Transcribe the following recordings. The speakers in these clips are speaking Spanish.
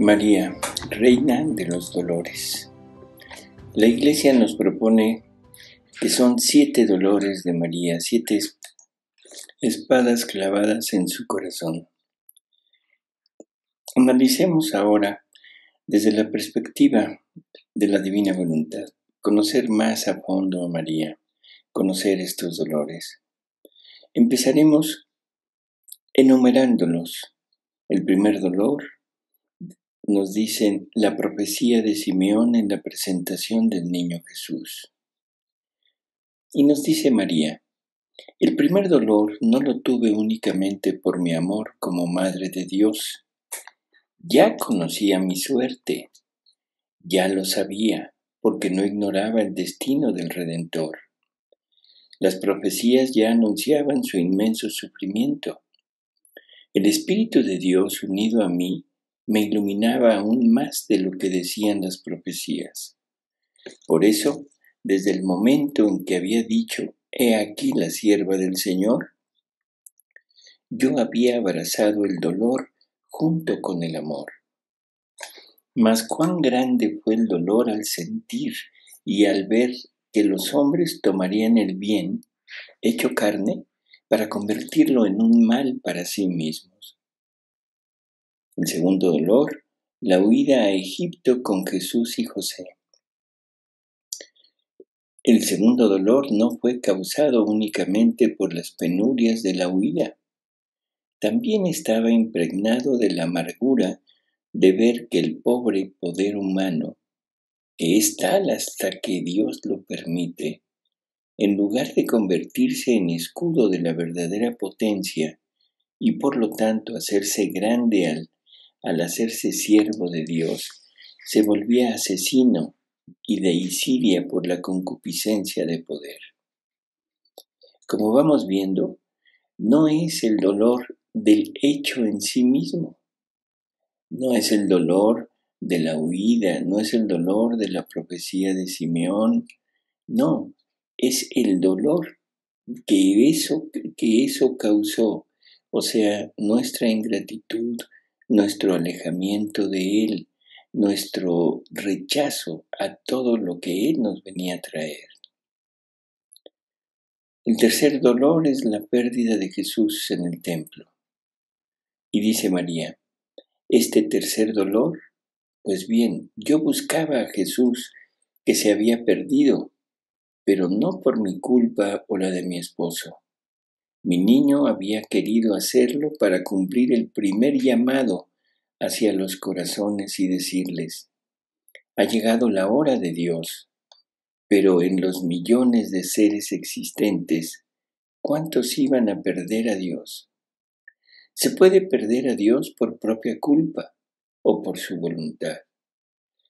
María, Reina de los Dolores. La Iglesia nos propone que son 7 dolores de María, 7 espadas clavadas en su corazón. Analicemos ahora desde la perspectiva de la divina voluntad, conocer más a fondo a María, conocer estos dolores. Empezaremos enumerándolos. El primer dolor nos dicen la profecía de Simeón en la presentación del niño Jesús. Y nos dice María, el primer dolor no lo tuve únicamente por mi amor como Madre de Dios. Ya conocía mi suerte, ya lo sabía, porque no ignoraba el destino del Redentor. Las profecías ya anunciaban su inmenso sufrimiento. El Espíritu de Dios unido a mí me iluminaba aún más de lo que decían las profecías. Por eso, desde el momento en que había dicho, «He aquí la sierva del Señor», yo había abrazado el dolor junto con el amor. Mas cuán grande fue el dolor al sentir y al ver que los hombres tomarían el bien, hecho carne, para convertirlo en un mal para sí mismos. El segundo dolor, la huida a Egipto con Jesús y José. El segundo dolor no fue causado únicamente por las penurias de la huida. También estaba impregnado de la amargura de ver que el pobre poder humano, que es tal hasta que Dios lo permite, en lugar de convertirse en escudo de la verdadera potencia y por lo tanto hacerse grande al hacerse siervo de Dios, se volvía asesino y deicidia por la concupiscencia de poder. Como vamos viendo, no es el dolor del hecho en sí mismo, no es el dolor de la huida, no es el dolor de la profecía de Simeón, no, es el dolor que eso causó, o sea, nuestra ingratitud, nuestro alejamiento de Él, nuestro rechazo a todo lo que Él nos venía a traer. El tercer dolor es la pérdida de Jesús en el templo. Y dice María, este tercer dolor, pues bien, yo buscaba a Jesús que se había perdido, pero no por mi culpa o la de mi esposo. Mi niño había querido hacerlo para cumplir el primer llamado hacia los corazones y decirles, ha llegado la hora de Dios, pero en los millones de seres existentes, ¿cuántos iban a perder a Dios? Se puede perder a Dios por propia culpa o por su voluntad.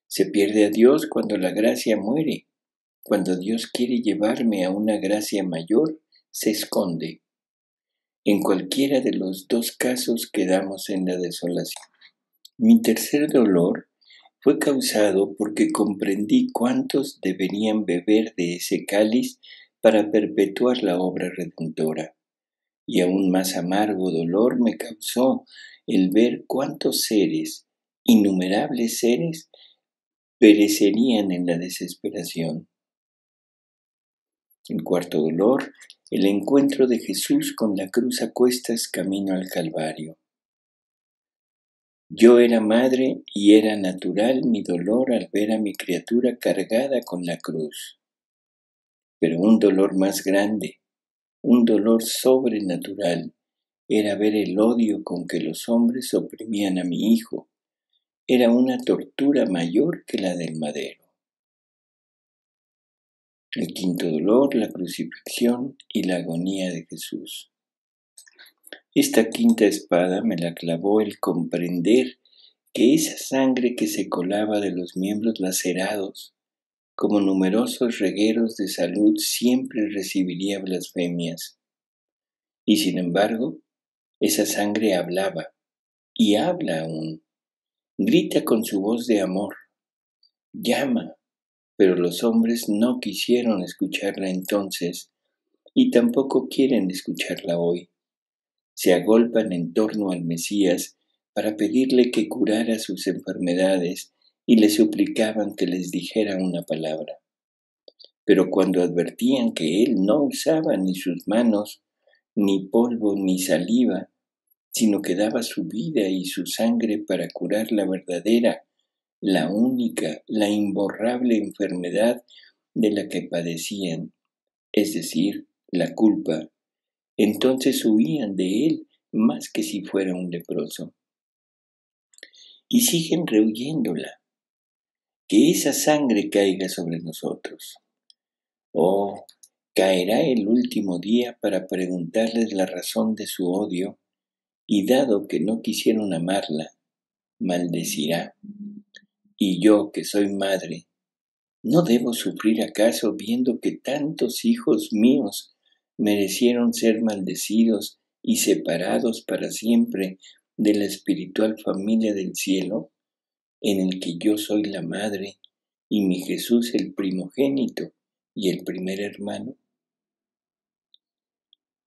Se pierde a Dios cuando la gracia muere. Cuando Dios quiere llevarme a una gracia mayor, se esconde. En cualquiera de los dos casos quedamos en la desolación. Mi tercer dolor fue causado porque comprendí cuántos deberían beber de ese cáliz para perpetuar la obra redentora. Y aún más amargo dolor me causó el ver cuántos seres, innumerables seres, perecerían en la desesperación. El cuarto dolor, el encuentro de Jesús con la cruz a cuestas camino al Calvario. Yo era madre y era natural mi dolor al ver a mi criatura cargada con la cruz. Pero un dolor más grande, un dolor sobrenatural, era ver el odio con que los hombres oprimían a mi hijo. Era una tortura mayor que la del madero. El quinto dolor, la crucifixión y la agonía de Jesús. Esta quinta espada me la clavó el comprender que esa sangre que se colaba de los miembros lacerados, como numerosos regueros de salud, siempre recibiría blasfemias. Y sin embargo, esa sangre hablaba, y habla aún. Grita con su voz de amor, llama, pero los hombres no quisieron escucharla entonces, y tampoco quieren escucharla hoy. Se agolpan en torno al Mesías para pedirle que curara sus enfermedades y le suplicaban que les dijera una palabra. Pero cuando advertían que él no usaba ni sus manos, ni polvo, ni saliva, sino que daba su vida y su sangre para curar la verdadera, la única, la imborrable enfermedad de la que padecían, es decir, la culpa, entonces huían de él más que si fuera un leproso. Y siguen rehuyéndola, que esa sangre caiga sobre nosotros. Oh, caerá el último día para preguntarles la razón de su odio, y dado que no quisieron amarla, maldecirá. Y yo, que soy madre, ¿no debo sufrir acaso viendo que tantos hijos míos merecieron ser maldecidos y separados para siempre de la espiritual familia del cielo, en el que yo soy la madre y mi Jesús el primogénito y el primer hermano?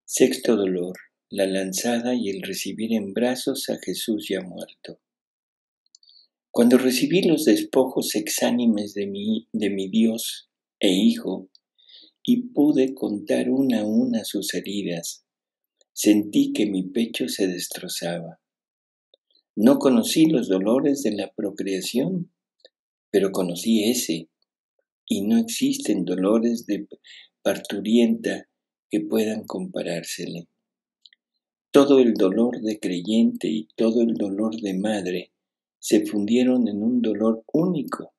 Sexto dolor, la lanzada y el recibir en brazos a Jesús ya muerto. Cuando recibí los despojos exánimes de mi Dios e Hijo, y pude contar una a una sus heridas, sentí que mi pecho se destrozaba. No conocí los dolores de la procreación, pero conocí ese, y no existen dolores de parturienta que puedan comparársele. Todo el dolor de creyente y todo el dolor de madre se fundieron en un dolor único,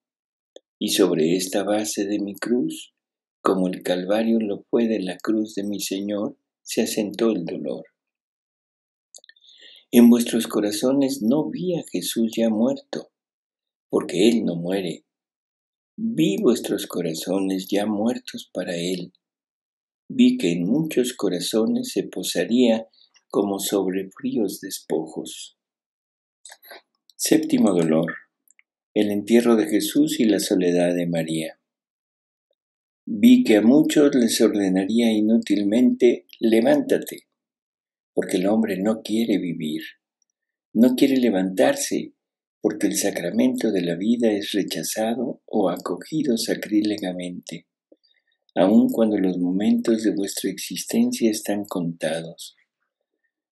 y sobre esta base de mi cruz, como el Calvario lo fue de la cruz de mi Señor, se asentó el dolor. En vuestros corazones no vi a Jesús ya muerto, porque Él no muere. Vi vuestros corazones ya muertos para Él. Vi que en muchos corazones se posaría como sobre fríos despojos. Séptimo dolor, el entierro de Jesús y la soledad de María. Vi que a muchos les ordenaría inútilmente, levántate, porque el hombre no quiere vivir, no quiere levantarse, porque el sacramento de la vida es rechazado o acogido sacrílegamente, aun cuando los momentos de vuestra existencia están contados.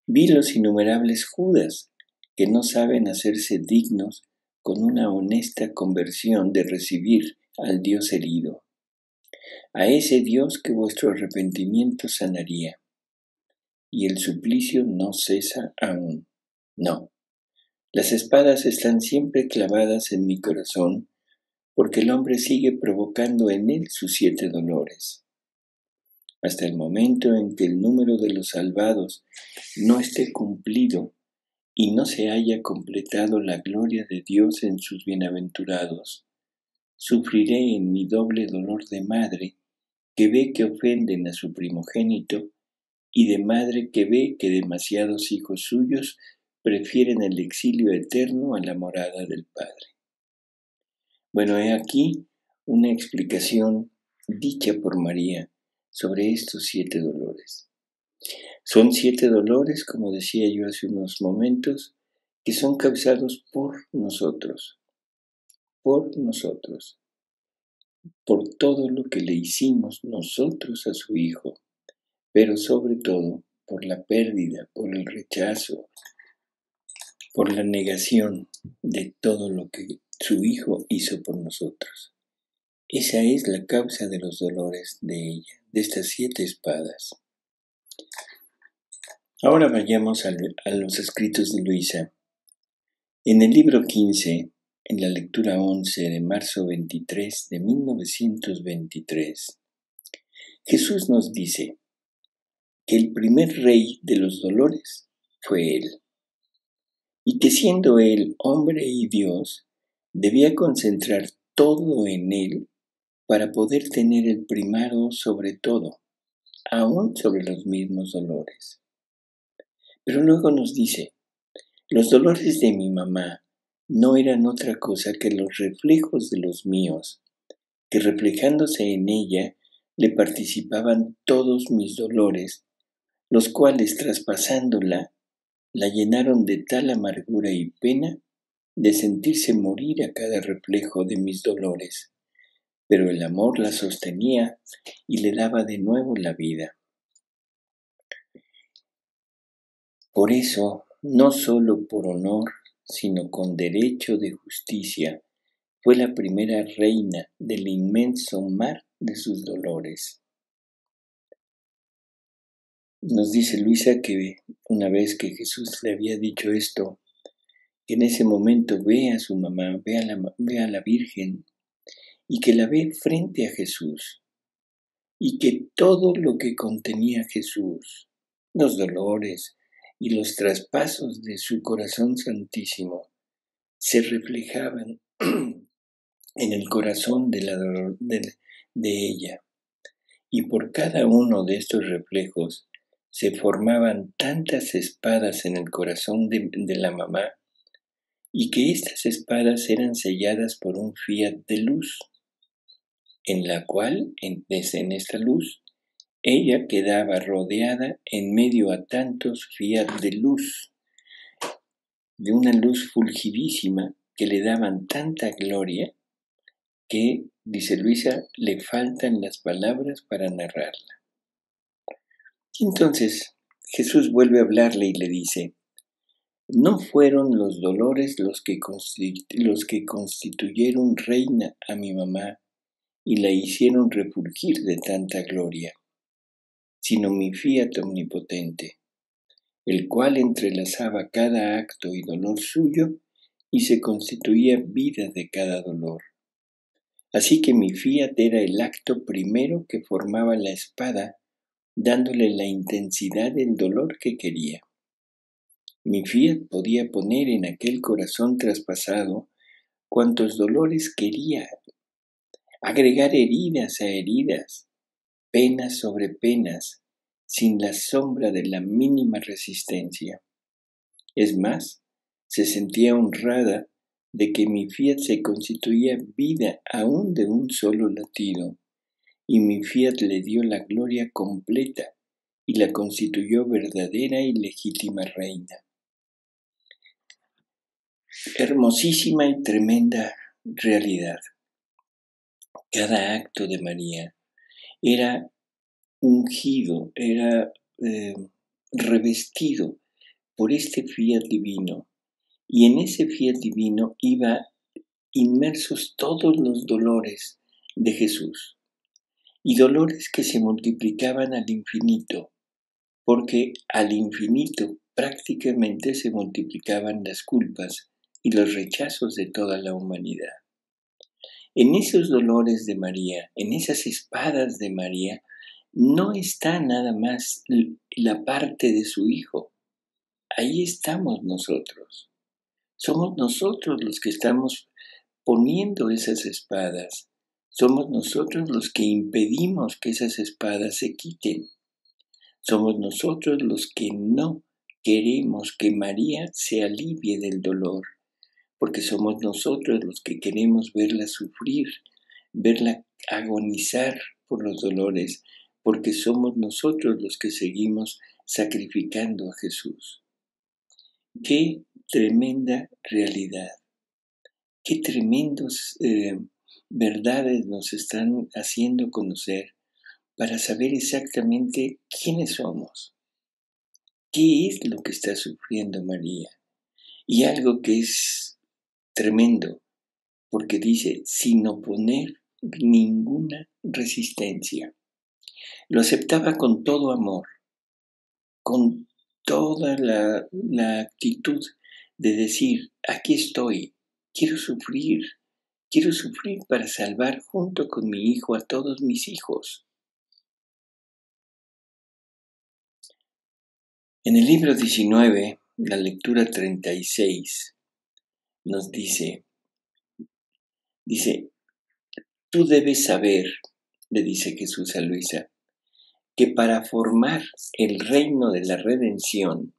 Vi los innumerables Judas, que no saben hacerse dignos con una honesta conversión de recibir al Dios herido, a ese Dios que vuestro arrepentimiento sanaría. Y el suplicio no cesa aún. No, las espadas están siempre clavadas en mi corazón, porque el hombre sigue provocando en él sus 7 dolores. Hasta el momento en que el número de los salvados no esté cumplido y no se haya completado la gloria de Dios en sus bienaventurados, sufriré en mi doble dolor de madre que ve que ofenden a su primogénito y de madre que ve que demasiados hijos suyos prefieren el exilio eterno a la morada del Padre. Bueno, he aquí una explicación dicha por María sobre estos 7 dolores. Son 7 dolores, como decía yo hace unos momentos, que son causados por nosotros, por todo lo que le hicimos nosotros a su Hijo, pero sobre todo por la pérdida, por el rechazo, por la negación de todo lo que su Hijo hizo por nosotros. Esa es la causa de los dolores de ella, de estas 7 espadas. Ahora vayamos a los escritos de Luisa. En el libro 15, en la lectura 11 de marzo 23 de 1923, Jesús nos dice que el primer rey de los dolores fue Él, y que siendo Él hombre y Dios, debía concentrar todo en Él para poder tener el primado sobre todo, aún sobre los mismos dolores. Pero luego nos dice, los dolores de mi mamá no eran otra cosa que los reflejos de los míos, que reflejándose en ella le participaban todos mis dolores, los cuales traspasándola la llenaron de tal amargura y pena de sentirse morir a cada reflejo de mis dolores, pero el amor la sostenía y le daba de nuevo la vida. Por eso, no solo por honor, sino con derecho de justicia, fue la primera reina del inmenso mar de sus dolores. Nos dice Luisa que una vez que Jesús le había dicho esto, que en ese momento ve a su mamá, ve a la Virgen, y que la ve frente a Jesús, y que todo lo que contenía Jesús, los dolores y los traspasos de su corazón santísimo, se reflejaban en el corazón de ella. Y por cada uno de estos reflejos se formaban tantas espadas en el corazón de la mamá, y que estas espadas eran selladas por un fiat de luz, en la cual, en esta luz, ella quedaba rodeada en medio a tantos fiat de luz, de una luz fulgirísima que le daban tanta gloria que, dice Luisa, le faltan las palabras para narrarla. Y entonces Jesús vuelve a hablarle y le dice: no fueron los dolores los que constituyeron reina a mi mamá y la hicieron refulgir de tanta gloria, sino mi fiat omnipotente, el cual entrelazaba cada acto y dolor suyo y se constituía vida de cada dolor. Así que mi fiat era el acto primero que formaba la espada, dándole la intensidad del dolor que quería. Mi fiat podía poner en aquel corazón traspasado cuantos dolores quería, agregar heridas a heridas, penas sobre penas, sin la sombra de la mínima resistencia. Es más, se sentía honrada de que mi fiat se constituía vida aún de un solo latido, y mi fiat le dio la gloria completa y la constituyó verdadera y legítima reina. Hermosísima y tremenda realidad. Cada acto de María era ungido, era revestido por este fiat divino, y en ese fiat divino iba inmersos todos los dolores de Jesús, y dolores que se multiplicaban al infinito, porque al infinito prácticamente se multiplicaban las culpas y los rechazos de toda la humanidad. En esos dolores de María, en esas espadas de María, no está nada más la parte de su Hijo. Ahí estamos nosotros. Somos nosotros los que estamos poniendo esas espadas. Somos nosotros los que impedimos que esas espadas se quiten. Somos nosotros los que no queremos que María se alivie del dolor, porque somos nosotros los que queremos verla sufrir, verla agonizar por los dolores, porque somos nosotros los que seguimos sacrificando a Jesús. ¡Qué tremenda realidad! ¡Qué tremendas verdades nos están haciendo conocer para saber exactamente quiénes somos! ¿Qué es lo que está sufriendo María? Y algo que es tremendo, porque dice, sin oponer ninguna resistencia. Lo aceptaba con todo amor, con toda la actitud de decir, aquí estoy, quiero sufrir para salvar junto con mi hijo a todos mis hijos. En el libro 19, la lectura 36, nos dice, tú debes saber, le dice Jesús a Luisa, que para formar el reino de la redención,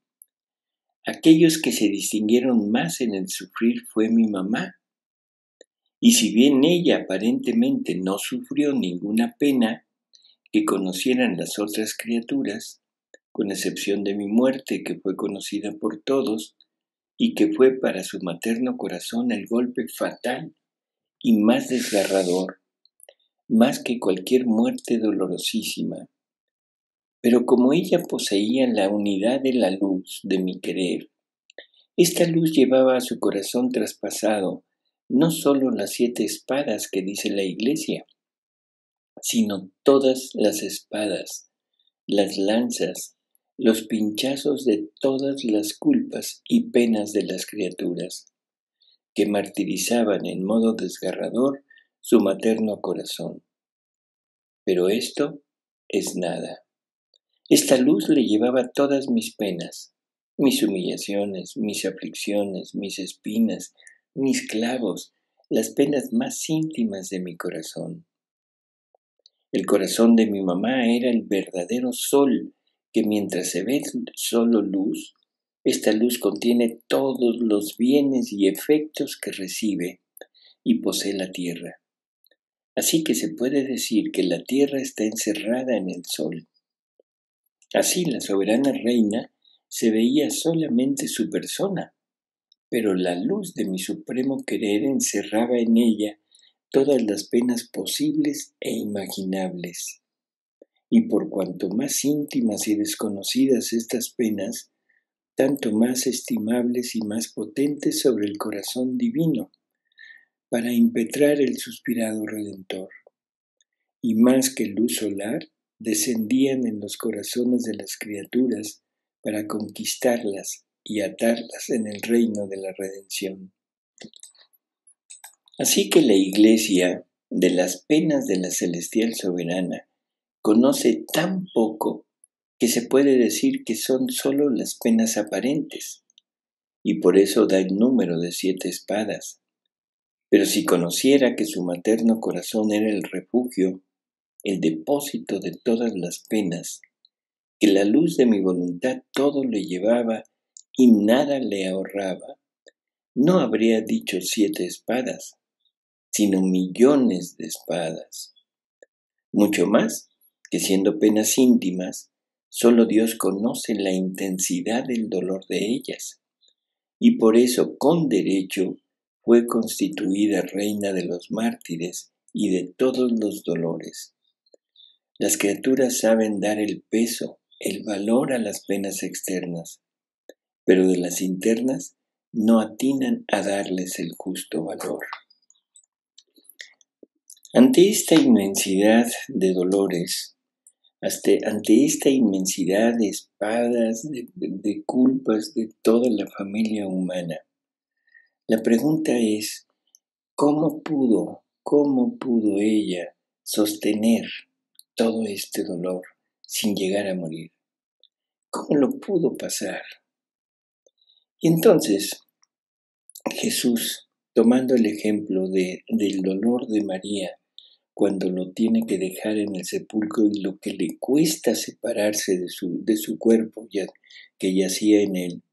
aquellos que se distinguieron más en el sufrir fue mi mamá. Y si bien ella aparentemente no sufrió ninguna pena que conocieran las otras criaturas, con excepción de mi muerte, que fue conocida por todos, y que fue para su materno corazón el golpe fatal y más desgarrador, más que cualquier muerte dolorosísima. Pero como ella poseía la unidad de la luz de mi querer, esta luz llevaba a su corazón traspasado no sólo las 7 espadas que dice la Iglesia, sino todas las espadas, las lanzas, los pinchazos de todas las culpas y penas de las criaturas, que martirizaban en modo desgarrador su materno corazón. Pero esto es nada. Esta luz le llevaba todas mis penas, mis humillaciones, mis aflicciones, mis espinas, mis clavos, las penas más íntimas de mi corazón. El corazón de mi mamá era el verdadero sol, que mientras se ve solo luz, esta luz contiene todos los bienes y efectos que recibe y posee la tierra. Así que se puede decir que la tierra está encerrada en el sol. Así la soberana reina se veía solamente su persona, pero la luz de mi supremo querer encerraba en ella todas las penas posibles e imaginables. Y por cuanto más íntimas y desconocidas estas penas, tanto más estimables y más potentes sobre el corazón divino, para impetrar el suspirado Redentor. Y más que luz solar, descendían en los corazones de las criaturas para conquistarlas y atarlas en el reino de la redención. Así que la Iglesia, de las penas de la celestial soberana, conoce tan poco que se puede decir que son sólo las penas aparentes, y por eso da el número de 7 espadas. Pero si conociera que su materno corazón era el refugio, el depósito de todas las penas, que la luz de mi voluntad todo le llevaba y nada le ahorraba, no habría dicho 7 espadas, sino millones de espadas. Mucho más que siendo penas íntimas, solo Dios conoce la intensidad del dolor de ellas, y por eso con derecho fue constituida reina de los mártires y de todos los dolores. Las criaturas saben dar el peso, el valor a las penas externas, pero de las internas no atinan a darles el justo valor. Ante esta inmensidad de dolores, ante esta inmensidad de espadas, de culpas de toda la familia humana, la pregunta es, ¿cómo pudo ella sostener todo este dolor sin llegar a morir? ¿Cómo lo pudo pasar? Y entonces Jesús, tomando el ejemplo del dolor de María, cuando lo tiene que dejar en el sepulcro y lo que le cuesta separarse de su cuerpo que yacía en él,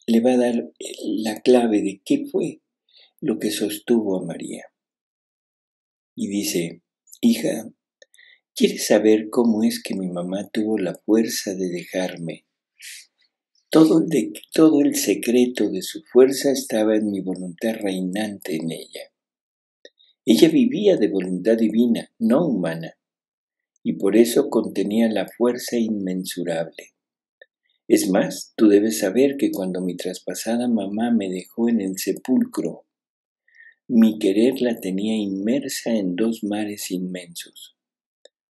le va a dar la clave de qué fue lo que sostuvo a María. Y dice, hija, ¿quieres saber cómo es que mi mamá tuvo la fuerza de dejarme? Todo el secreto de su fuerza estaba en mi voluntad reinante en ella. Ella vivía de voluntad divina, no humana, y por eso contenía la fuerza inmensurable. Es más, tú debes saber que cuando mi traspasada mamá me dejó en el sepulcro, mi querer la tenía inmersa en 2 mares inmensos,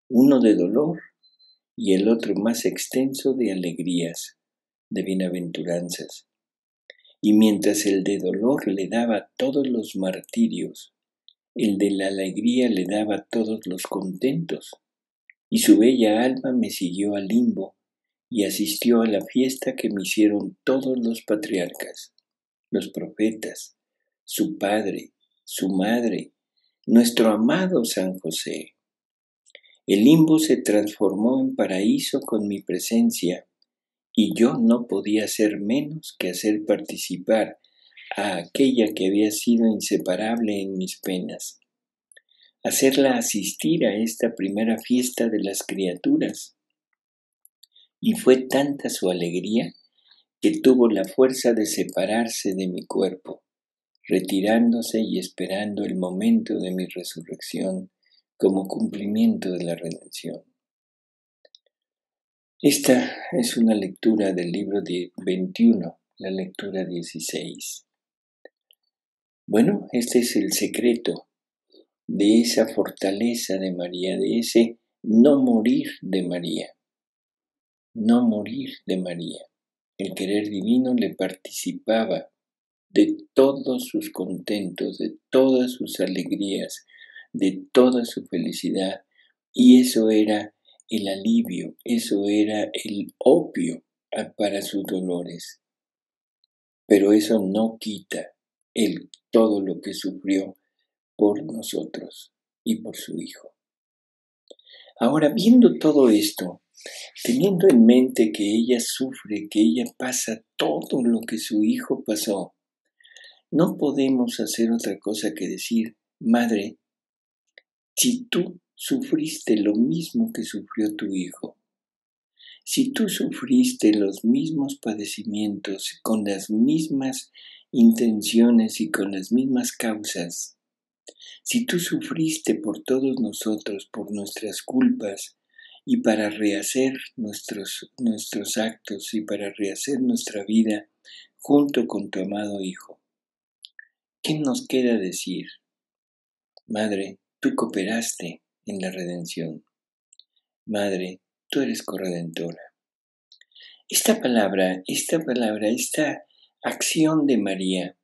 uno de dolor y el otro más extenso de alegrías, de bienaventuranzas. Y mientras el de dolor le daba todos los martirios, el de la alegría le daba todos los contentos, y su bella alma me siguió al limbo y asistió a la fiesta que me hicieron todos los patriarcas, los profetas, su padre, su madre, nuestro amado San José. El limbo se transformó en paraíso con mi presencia, y yo no podía hacer menos que hacer participar a aquella que había sido inseparable en mis penas, hacerla asistir a esta primera fiesta de las criaturas. y fue tanta su alegría que tuvo la fuerza de separarse de mi cuerpo, retirándose y esperando el momento de mi resurrección como cumplimiento de la redención. Esta es una lectura del libro 21, la lectura 16. Bueno, este es el secreto de esa fortaleza de María, de ese no morir de María. No morir de María. El querer divino le participaba de todos sus contentos, de todas sus alegrías, de toda su felicidad, y eso era el alivio, eso era el opio para sus dolores. Pero eso no quita todo lo que sufrió por nosotros y por su Hijo. Ahora, viendo todo esto, teniendo en mente que ella sufre, que ella pasa todo lo que su Hijo pasó, no podemos hacer otra cosa que decir: Madre, si tú sufriste lo mismo que sufrió tu Hijo, si tú sufriste los mismos padecimientos con las mismas intenciones y con las mismas causas, si tú sufriste por todos nosotros, por nuestras culpas, y para rehacer nuestros actos y para rehacer nuestra vida junto con tu amado Hijo, ¿qué nos queda decir? Madre, tú cooperaste en la redención. Madre, tú eres corredentora. Esta palabra, esta acción de María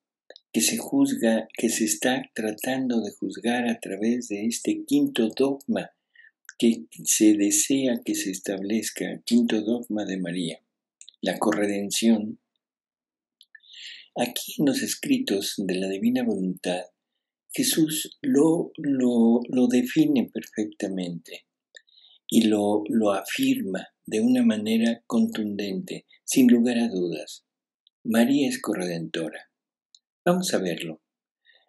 que se juzga, que se está tratando de juzgar a través de este quinto dogma que se desea que se establezca, quinto dogma de María, la corredención. Aquí en los escritos de la Divina Voluntad, Jesús lo define perfectamente y lo afirma de una manera contundente, sin lugar a dudas. María es corredentora. Vamos a verlo.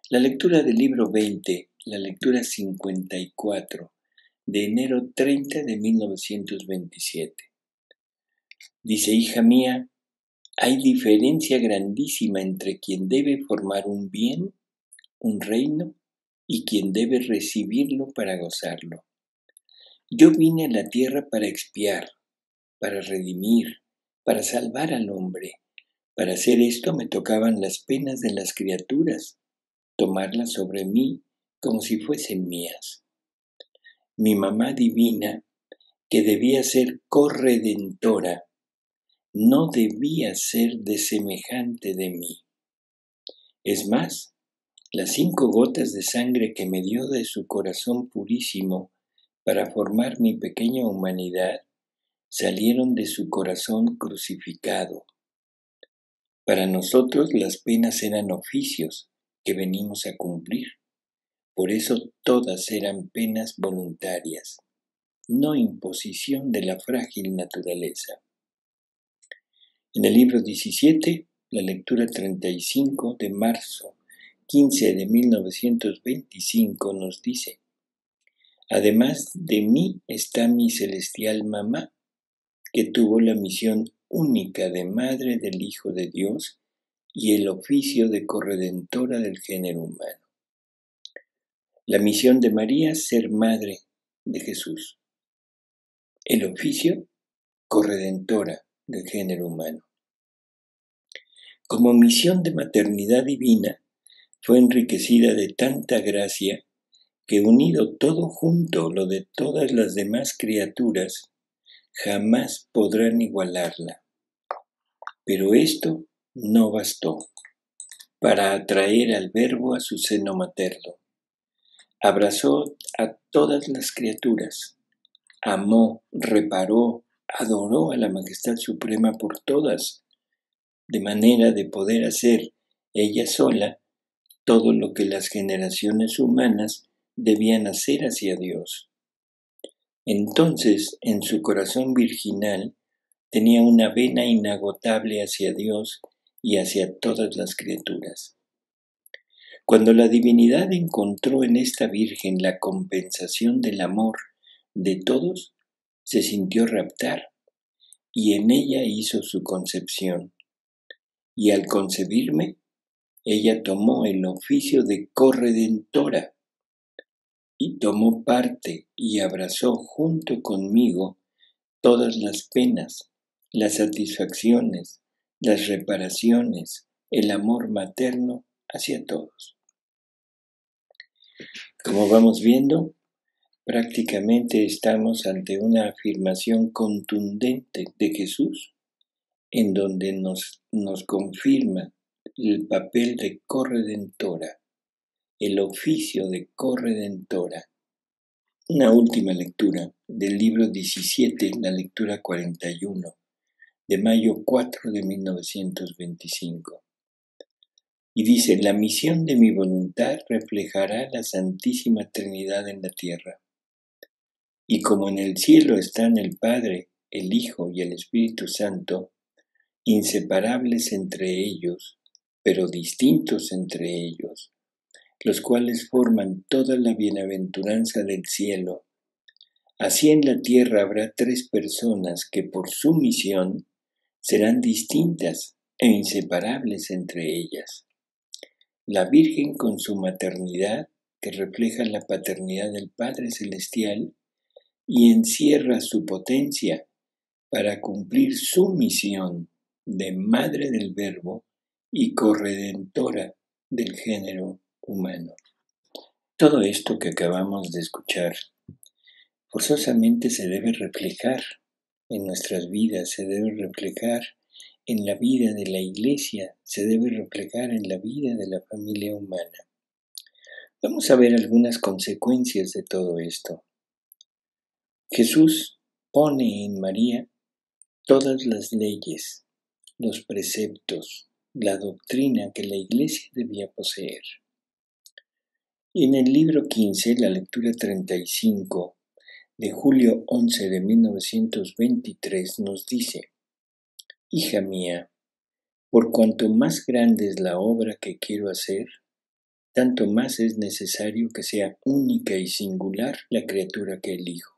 La lectura del libro 20, la lectura 54, de enero 30 de 1927. Dice: hija mía, hay diferencia grandísima entre quien debe formar un bien, un reino, y quien debe recibirlo para gozarlo. Yo vine a la tierra para expiar, para redimir, para salvar al hombre. Para hacer esto me tocaban las penas de las criaturas, tomarlas sobre mí como si fuesen mías. Mi mamá divina, que debía ser corredentora, no debía ser desemejante de mí. Es más, las 5 gotas de sangre que me dio de su corazón purísimo para formar mi pequeña humanidad salieron de su corazón crucificado. Para nosotros las penas eran oficios que venimos a cumplir. Por eso todas eran penas voluntarias, no imposición de la frágil naturaleza. En el libro 17, la lectura 35 de marzo 15 de 1925 nos dice: además de mí está mi celestial mamá, que tuvo la misión única de madre del Hijo de Dios y el oficio de corredentora del género humano. La misión de María, ser madre de Jesús. El oficio, corredentora del género humano. Como misión de maternidad divina, fue enriquecida de tanta gracia que, unido todo junto lo de todas las demás criaturas, jamás podrán igualarla. Pero esto no bastó para atraer al Verbo a su seno materno. Abrazó a todas las criaturas, amó, reparó, adoró a la Majestad Suprema por todas, de manera de poder hacer ella sola todo lo que las generaciones humanas debían hacer hacia Dios. Entonces, en su corazón virginal, tenía una vena inagotable hacia Dios y hacia todas las criaturas. Cuando la divinidad encontró en esta Virgen la compensación del amor de todos, se sintió raptar y en ella hizo su concepción. Y al concebirme, ella tomó el oficio de corredentora y tomó parte y abrazó junto conmigo todas las penas, las satisfacciones, las reparaciones, el amor materno hacia todos. Como vamos viendo, prácticamente estamos ante una afirmación contundente de Jesús, en donde nos confirma el papel de corredentora, el oficio de corredentora. Una última lectura del libro 17, la lectura 41, de mayo 4 de 1925. Y dice: la misión de mi voluntad reflejará la Santísima Trinidad en la tierra. Y como en el cielo están el Padre, el Hijo y el Espíritu Santo, inseparables entre ellos, pero distintos entre ellos, los cuales forman toda la bienaventuranza del cielo, así en la tierra habrá tres personas que por su misión serán distintas e inseparables entre ellas. La Virgen con su maternidad, que refleja la paternidad del Padre Celestial y encierra su potencia para cumplir su misión de Madre del Verbo y corredentora del género humano. Todo esto que acabamos de escuchar forzosamente se debe reflejar en nuestras vidas, se debe reflejar en la vida de la Iglesia, se debe reflejar en la vida de la familia humana. Vamos a ver algunas consecuencias de todo esto. Jesús pone en María todas las leyes, los preceptos, la doctrina que la Iglesia debía poseer. En el libro 15, la lectura 35, de julio 11 de 1923, nos dice: hija mía, por cuanto más grande es la obra que quiero hacer, tanto más es necesario que sea única y singular la criatura que elijo.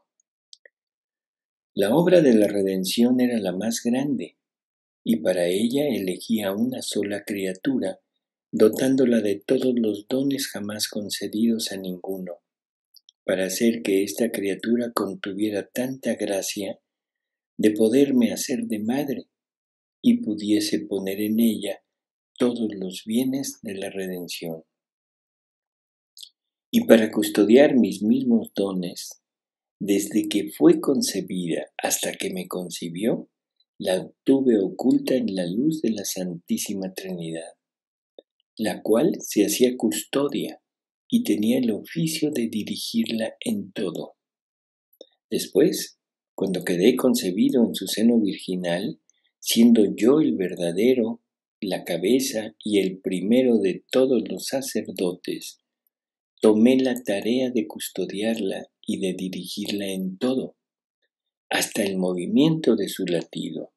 La obra de la redención era la más grande, y para ella elegí a una sola criatura, dotándola de todos los dones jamás concedidos a ninguno, para hacer que esta criatura contuviera tanta gracia de poderme hacer de madre y pudiese poner en ella todos los bienes de la redención. Y para custodiar mis mismos dones, desde que fue concebida hasta que me concibió, la tuve oculta en la luz de la Santísima Trinidad, la cual se hacía custodia y tenía el oficio de dirigirla en todo. Después, cuando quedé concebido en su seno virginal, siendo yo el verdadero, la cabeza y el primero de todos los sacerdotes, tomé la tarea de custodiarla y de dirigirla en todo, hasta el movimiento de su latido.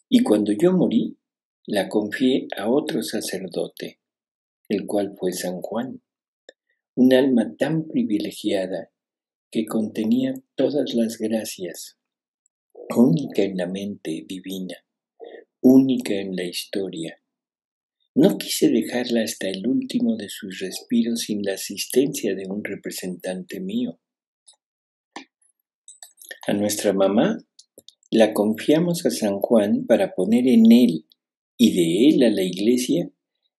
Y cuando yo morí, la confié a otro sacerdote, el cual fue San Juan, un alma tan privilegiada que contenía todas las gracias, única en la mente divina, única en la historia. No quise dejarla hasta el último de sus respiros sin la asistencia de un representante mío. A nuestra mamá la confiamos a San Juan para poner en él y de él a la Iglesia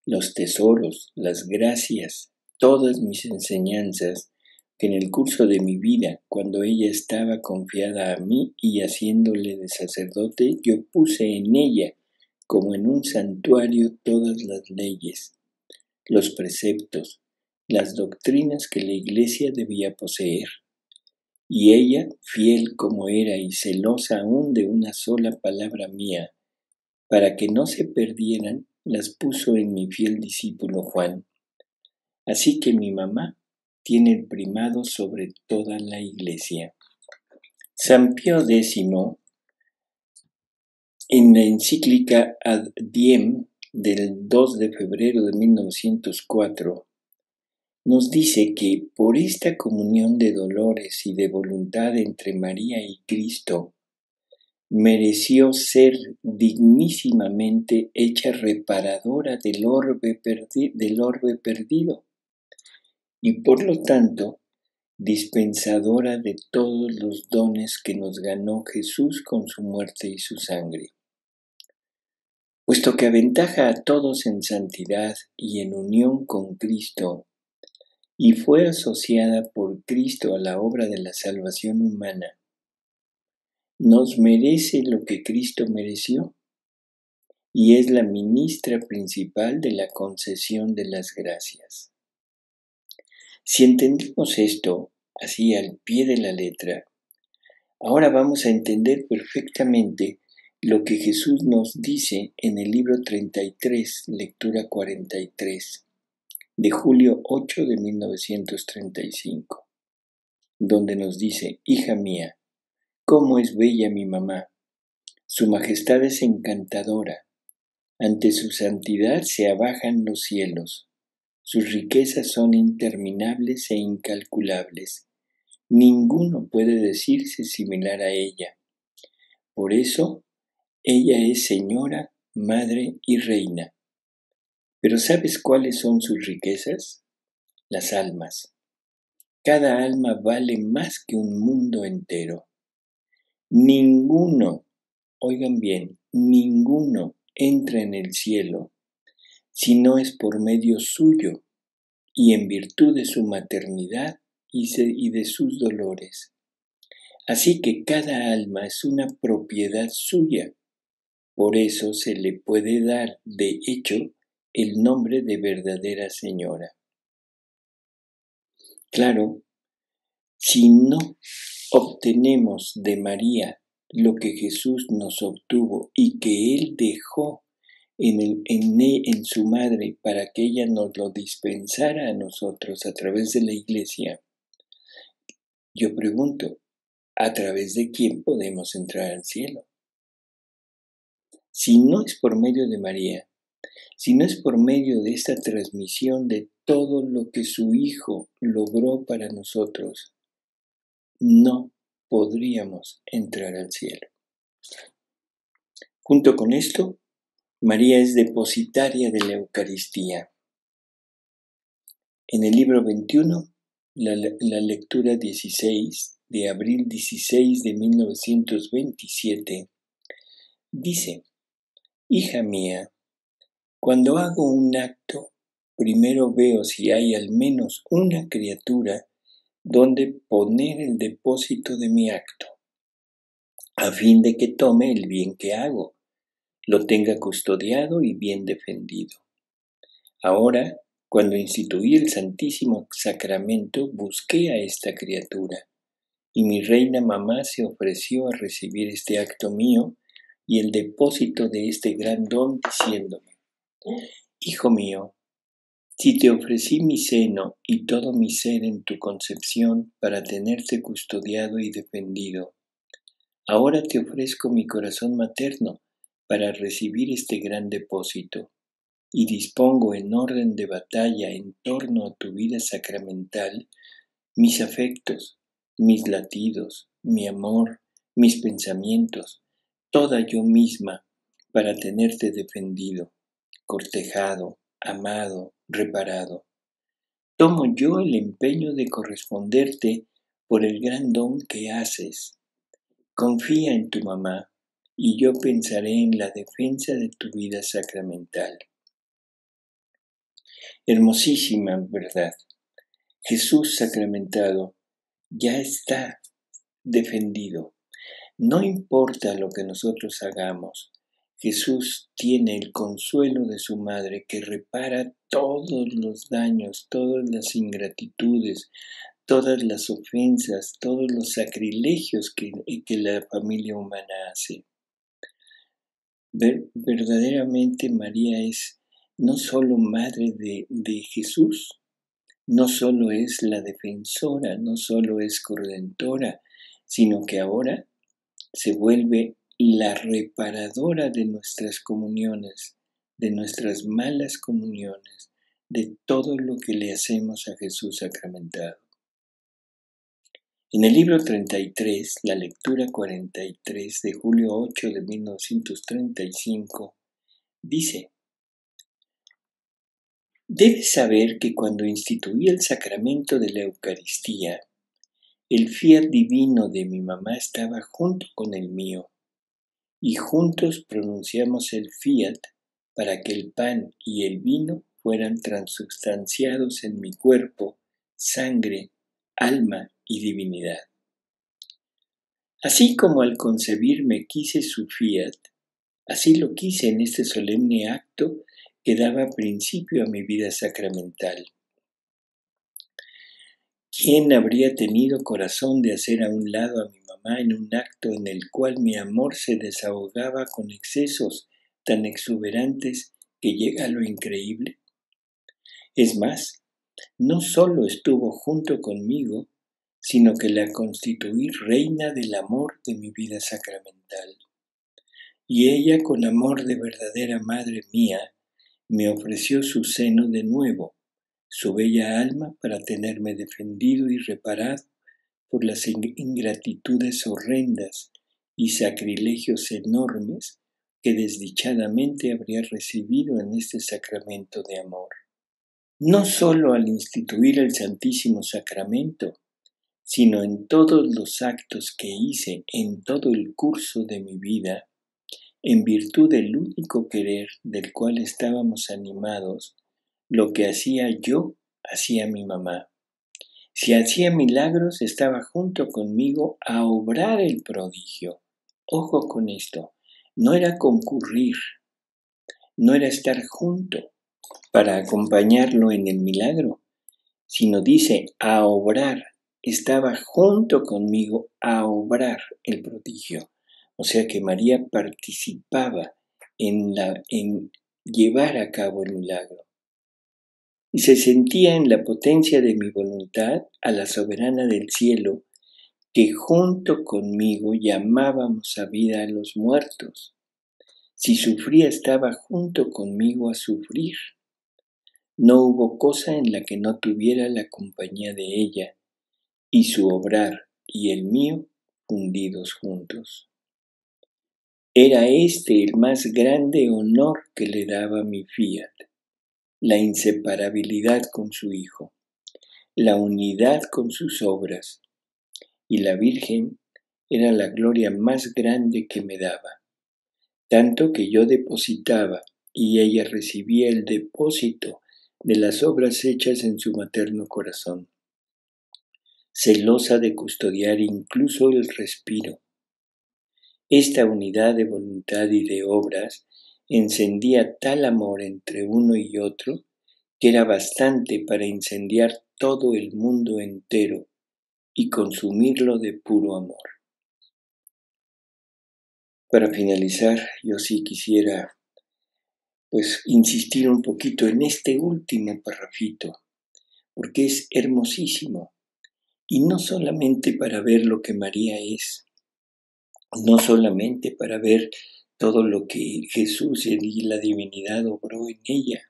los tesoros, las gracias, todas mis enseñanzas que en el curso de mi vida, cuando ella estaba confiada a mí y haciéndole de sacerdote, yo puse en ella, como en un santuario, todas las leyes, los preceptos, las doctrinas que la Iglesia debía poseer. Y ella, fiel como era y celosa aún de una sola palabra mía, para que no se perdieran, las puso en mi fiel discípulo Juan. Así que mi mamá tiene el primado sobre toda la Iglesia. San Pío X, en la encíclica Ad Diem del 2 de febrero de 1904, nos dice que por esta comunión de dolores y de voluntad entre María y Cristo, mereció ser dignísimamente hecha reparadora del orbe perdido y por lo tanto dispensadora de todos los dones que nos ganó Jesús con su muerte y su sangre. Puesto que aventaja a todos en santidad y en unión con Cristo, y fue asociada por Cristo a la obra de la salvación humana, nos merece lo que Cristo mereció, y es la ministra principal de la concesión de las gracias. Si entendemos esto, así al pie de la letra, ahora vamos a entender perfectamente lo que Jesús nos dice en el libro 33, lectura 43, de julio 8 de 1935, donde nos dice: Hija mía, cómo es bella mi mamá, su majestad es encantadora, ante su santidad se abajan los cielos, sus riquezas son interminables e incalculables, ninguno puede decirse similar a ella. Por eso, ella es señora, madre y reina. ¿Pero sabes cuáles son sus riquezas? Las almas. Cada alma vale más que un mundo entero. Ninguno, oigan bien, ninguno entra en el cielo si no es por medio suyo y en virtud de su maternidad y de sus dolores. Así que cada alma es una propiedad suya. Por eso se le puede dar, de hecho, el nombre de verdadera señora. Claro, si no obtenemos de María lo que Jesús nos obtuvo y que Él dejó en su madre para que ella nos lo dispensara a nosotros a través de la Iglesia, yo pregunto, ¿a través de quién podemos entrar al cielo? Si no es por medio de María, si no es por medio de esta transmisión de todo lo que su Hijo logró para nosotros, no podríamos entrar al cielo. Junto con esto, María es depositaria de la Eucaristía. En el libro 21, la lectura 16 de abril 16 de 1927, dice: Hija mía, cuando hago un acto, primero veo si hay al menos una criatura donde poner el depósito de mi acto, a fin de que tome el bien que hago, lo tenga custodiado y bien defendido. Ahora, cuando instituí el Santísimo Sacramento, busqué a esta criatura, y mi reina mamá se ofreció a recibir este acto mío y el depósito de este gran don, diciéndome: Hijo mío, si te ofrecí mi seno y todo mi ser en tu concepción para tenerte custodiado y defendido, ahora te ofrezco mi corazón materno para recibir este gran depósito, y dispongo en orden de batalla en torno a tu vida sacramental mis afectos, mis latidos, mi amor, mis pensamientos, toda yo misma, para tenerte defendido, cortejado, amado, reparado. Tomo yo el empeño de corresponderte por el gran don que haces. Confía en tu mamá, y yo pensaré en la defensa de tu vida sacramental. Hermosísima verdad. Jesús sacramentado ya está defendido. No importa lo que nosotros hagamos, Jesús tiene el consuelo de su madre que repara todos los daños, todas las ingratitudes, todas las ofensas, todos los sacrilegios que la familia humana hace. Verdaderamente María es no solo madre de Jesús, no solo es la defensora, no solo es corredentora, sino que ahora se vuelve la reparadora de nuestras comuniones, de nuestras malas comuniones, de todo lo que le hacemos a Jesús sacramentado. En el libro 33, la lectura 43 de julio 8 de 1935, dice: Debes saber que cuando instituí el sacramento de la Eucaristía, el fiat divino de mi mamá estaba junto con el mío, y juntos pronunciamos el fiat para que el pan y el vino fueran transubstanciados en mi cuerpo, sangre, alma y divinidad. Así como al concebirme quise su fiat, así lo quise en este solemne acto que daba principio a mi vida sacramental. ¿Quién habría tenido corazón de hacer a un lado a mi mamá en un acto en el cual mi amor se desahogaba con excesos tan exuberantes que llega a lo increíble? Es más, no solo estuvo junto conmigo, sino que la constituí reina del amor de mi vida sacramental. Y ella, con amor de verdadera madre mía, me ofreció su seno de nuevo, su bella alma, para tenerme defendido y reparado por las ingratitudes horrendas y sacrilegios enormes que desdichadamente habría recibido en este sacramento de amor. No solo al instituir el Santísimo Sacramento, sino en todos los actos que hice en todo el curso de mi vida, en virtud del único querer del cual estábamos animados, lo que hacía yo, hacía mi mamá. Si hacía milagros, estaba junto conmigo a obrar el prodigio. Ojo con esto, no era concurrir, no era estar junto para acompañarlo en el milagro, sino dice a obrar, estaba junto conmigo a obrar el prodigio. O sea que María participaba en llevar a cabo el milagro. Y se sentía en la potencia de mi voluntad a la soberana del cielo, que junto conmigo llamábamos a vida a los muertos. Si sufría, estaba junto conmigo a sufrir. No hubo cosa en la que no tuviera la compañía de ella, y su obrar y el mío fundidos juntos. Era este el más grande honor que le daba mi fiat, la inseparabilidad con su Hijo, la unidad con sus obras, y la Virgen era la gloria más grande que me daba, tanto que yo depositaba y ella recibía el depósito de las obras hechas en su materno corazón, celosa de custodiar incluso el respiro. Esta unidad de voluntad y de obras encendía tal amor entre uno y otro que era bastante para incendiar todo el mundo entero y consumirlo de puro amor. Para finalizar, yo sí quisiera insistir un poquito en este último parrafito, porque es hermosísimo, y no solamente para ver lo que María es, no solamente para ver todo lo que Jesús y la divinidad obró en ella,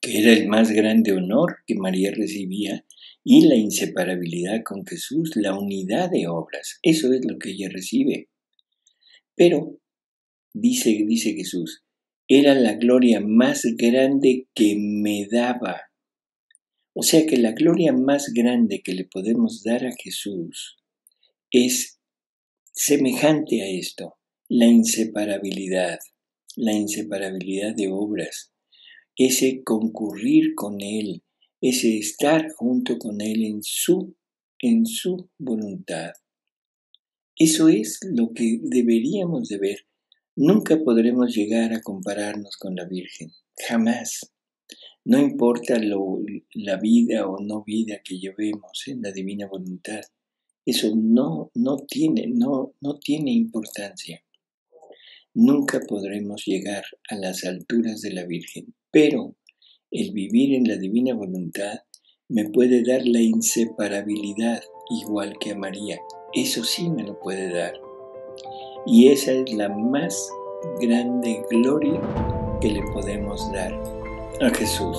que era el más grande honor que María recibía, y la inseparabilidad con Jesús, la unidad de obras, eso es lo que ella recibe. Pero, dice Jesús, era la gloria más grande que me daba. O sea que la gloria más grande que le podemos dar a Jesús es semejante a esto, la inseparabilidad de obras, ese concurrir con Él, ese estar junto con Él en su voluntad. Eso es lo que deberíamos de ver. Nunca podremos llegar a compararnos con la Virgen, jamás. No importa la vida o no vida que llevemos en la divina voluntad. Eso no tiene importancia. Nunca podremos llegar a las alturas de la Virgen, pero el vivir en la divina voluntad me puede dar la inseparabilidad igual que a María. Eso sí me lo puede dar. Y esa es la más grande gloria que le podemos dar a Jesús.